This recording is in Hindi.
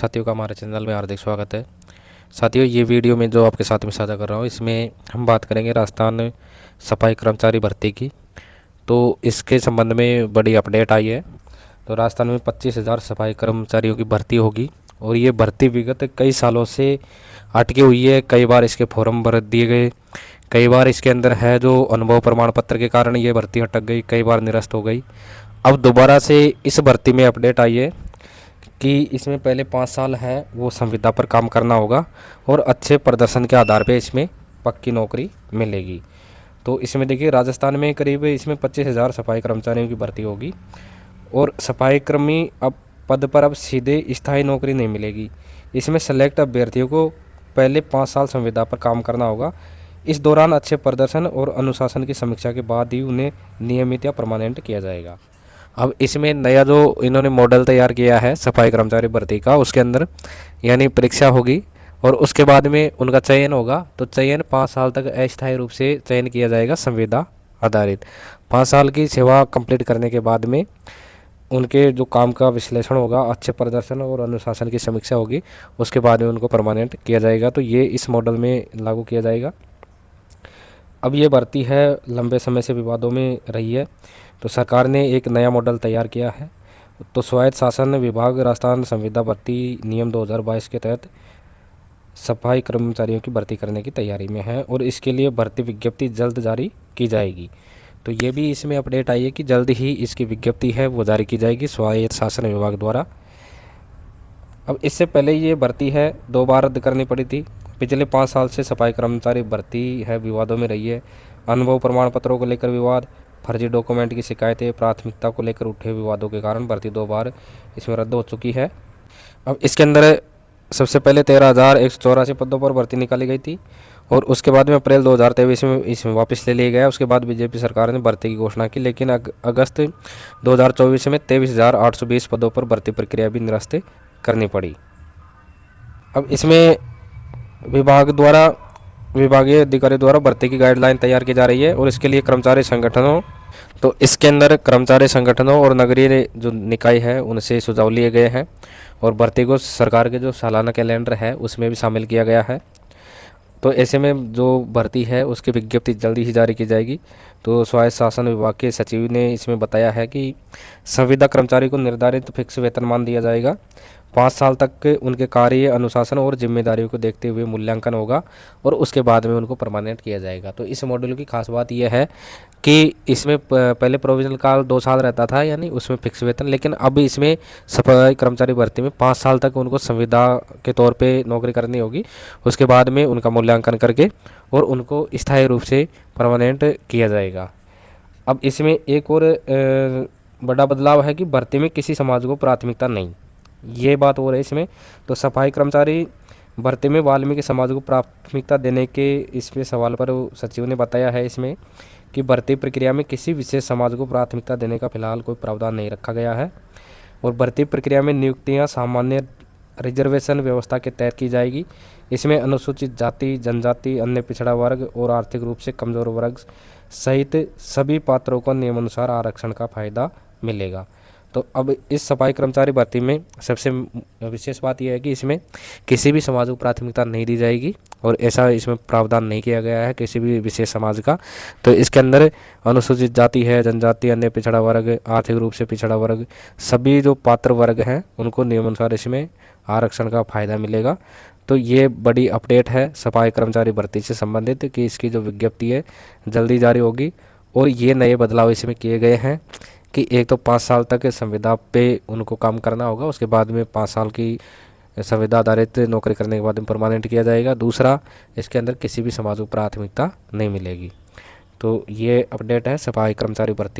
साथियों का हमारे चैनल में हार्दिक स्वागत है। साथियों, ये वीडियो में जो आपके साथ में साझा कर रहा हूँ, इसमें हम बात करेंगे राजस्थान सफाई कर्मचारी भर्ती की। तो इसके संबंध में बड़ी अपडेट आई है। तो राजस्थान में 25,000 सफाई कर्मचारियों की भर्ती होगी और ये भर्ती विगत कई सालों से अटकी हुई है। कई बार इसके फॉर्म भर दिए गए, कई बार इसके अंदर है जो अनुभव प्रमाण पत्र के कारण ये भर्ती अटक गई, कई बार निरस्त हो गई। अब दोबारा से इस भर्ती में अपडेट आई है कि इसमें पहले 5 साल है वो संविदा पर काम करना होगा और अच्छे प्रदर्शन के आधार पे इसमें पक्की नौकरी मिलेगी। तो इसमें देखिए, राजस्थान में करीब इसमें 25,000 सफाई कर्मचारियों की भर्ती होगी और सफाई कर्मी अब पद पर अब सीधे स्थायी नौकरी नहीं मिलेगी। इसमें सेलेक्ट अभ्यर्थियों को पहले 5 साल संविदा पर काम करना होगा। इस दौरान अच्छे प्रदर्शन और अनुशासन की समीक्षा के बाद ही उन्हें नियमित या परमानेंट किया जाएगा। अब इसमें नया जो इन्होंने मॉडल तैयार किया है सफाई कर्मचारी भर्ती का, उसके अंदर यानी परीक्षा होगी और उसके बाद में उनका चयन होगा। तो चयन 5 साल तक अस्थायी रूप से चयन किया जाएगा, संविदा आधारित। 5 साल की सेवा कंप्लीट करने के बाद में उनके जो काम का विश्लेषण होगा, अच्छे प्रदर्शन और अनुशासन की समीक्षा होगी, उसके बाद में उनको परमानेंट किया जाएगा। तो ये इस मॉडल में लागू किया जाएगा। अब ये भर्ती है लंबे समय से विवादों में रही है, तो सरकार ने एक नया मॉडल तैयार किया है। तो स्वायत्त शासन विभाग राजस्थान संविदा भर्ती नियम 2022 के तहत सफाई कर्मचारियों की भर्ती करने की तैयारी में है और इसके लिए भर्ती विज्ञप्ति जल्द जारी की जाएगी। तो ये भी इसमें अपडेट आई है कि जल्द ही इसकी विज्ञप्ति है वो जारी की जाएगी स्वायत्त शासन विभाग द्वारा। अब इससे पहले ये भर्ती है 2 बार रद्द करनी पड़ी थी। पिछले 5 साल से सफाई कर्मचारी भर्ती है विवादों में रही है। अनुभव प्रमाण पत्रों को लेकर विवाद, फर्जी डॉक्यूमेंट की शिकायतें, प्राथमिकता को लेकर उठे विवादों के कारण भर्ती 2 बार इसमें रद्द हो चुकी है। अब इसके अंदर सबसे पहले 13,184 पदों पर भर्ती निकाली गई थी और उसके बाद में अप्रैल 2023 में इसमें वापस ले लिया गया। उसके बाद बीजेपी सरकार ने भर्ती की घोषणा की, लेकिन अगस्त 2024 में 23,820 पदों पर भर्ती प्रक्रिया भी निरस्त करनी पड़ी। अब इसमें विभागीय अधिकारी द्वारा भर्ती की गाइडलाइन तैयार की जा रही है और इसके लिए कर्मचारी संगठनों तो इसके अंदर कर्मचारी संगठनों और नगरीय जो निकाय है उनसे सुझाव लिए गए हैं और भर्ती को सरकार के जो सालाना कैलेंडर है उसमें भी शामिल किया गया है। तो ऐसे में जो भर्ती है उसकी विज्ञप्ति जल्दी ही जारी की जाएगी। तो स्वायत्त शासन विभाग के सचिव ने इसमें बताया है कि संविदा कर्मचारी को निर्धारित फिक्स वेतनमान दिया जाएगा। 5 साल तक उनके कार्य, अनुशासन और जिम्मेदारियों को देखते हुए मूल्यांकन होगा और उसके बाद में उनको परमानेंट किया जाएगा। तो इस मॉड्यूल की खास बात यह है कि इसमें पहले प्रोविजनल काल 2 साल रहता था, यानी उसमें फिक्स वेतन, लेकिन अब इसमें सफाई कर्मचारी भर्ती में 5 साल तक उनको संविदा के तौर पे नौकरी करनी होगी। उसके बाद में उनका मूल्यांकन करके और उनको स्थायी रूप से परमानेंट किया जाएगा। अब इसमें एक और बड़ा बदलाव है कि भर्ती में किसी समाज को प्राथमिकता नहीं, ये बात हो रही है इसमें। तो सफाई कर्मचारी भर्ती में वाल्मीकि समाज को प्राथमिकता देने के इसमें सवाल पर सचिव ने बताया है इसमें कि भर्ती प्रक्रिया में किसी विशेष समाज को प्राथमिकता देने का फिलहाल कोई प्रावधान नहीं रखा गया है और भर्ती प्रक्रिया में नियुक्तियां सामान्य रिजर्वेशन व्यवस्था के तहत की जाएगी। इसमें अनुसूचित जाति, जनजाति, अन्य पिछड़ा वर्ग और आर्थिक रूप से कमजोर वर्ग सहित सभी पात्रों को नियमानुसार आरक्षण का फायदा मिलेगा। तो अब इस सफाई कर्मचारी भर्ती में सबसे विशेष बात यह है कि इसमें किसी भी समाज को प्राथमिकता नहीं दी जाएगी और ऐसा इसमें प्रावधान नहीं किया गया है किसी भी विशेष समाज का। तो इसके अंदर अनुसूचित जाति है, जनजाति, अन्य पिछड़ा वर्ग, आर्थिक रूप से पिछड़ा वर्ग, सभी जो पात्र वर्ग हैं उनको नियमानुसार इसमें आरक्षण का फायदा मिलेगा। तो ये बड़ी अपडेट है सफाई कर्मचारी भर्ती से संबंधित कि इसकी जो विज्ञप्ति है जल्दी जारी होगी और ये नए बदलाव इसमें किए गए हैं कि एक तो 5 साल तक संविदा पे उनको काम करना होगा, उसके बाद में 5 साल की संविदा आधारित नौकरी करने के बाद में परमानेंट किया जाएगा। दूसरा, इसके अंदर किसी भी समाज को प्राथमिकता नहीं मिलेगी। तो ये अपडेट है सफाई कर्मचारी भर्ती।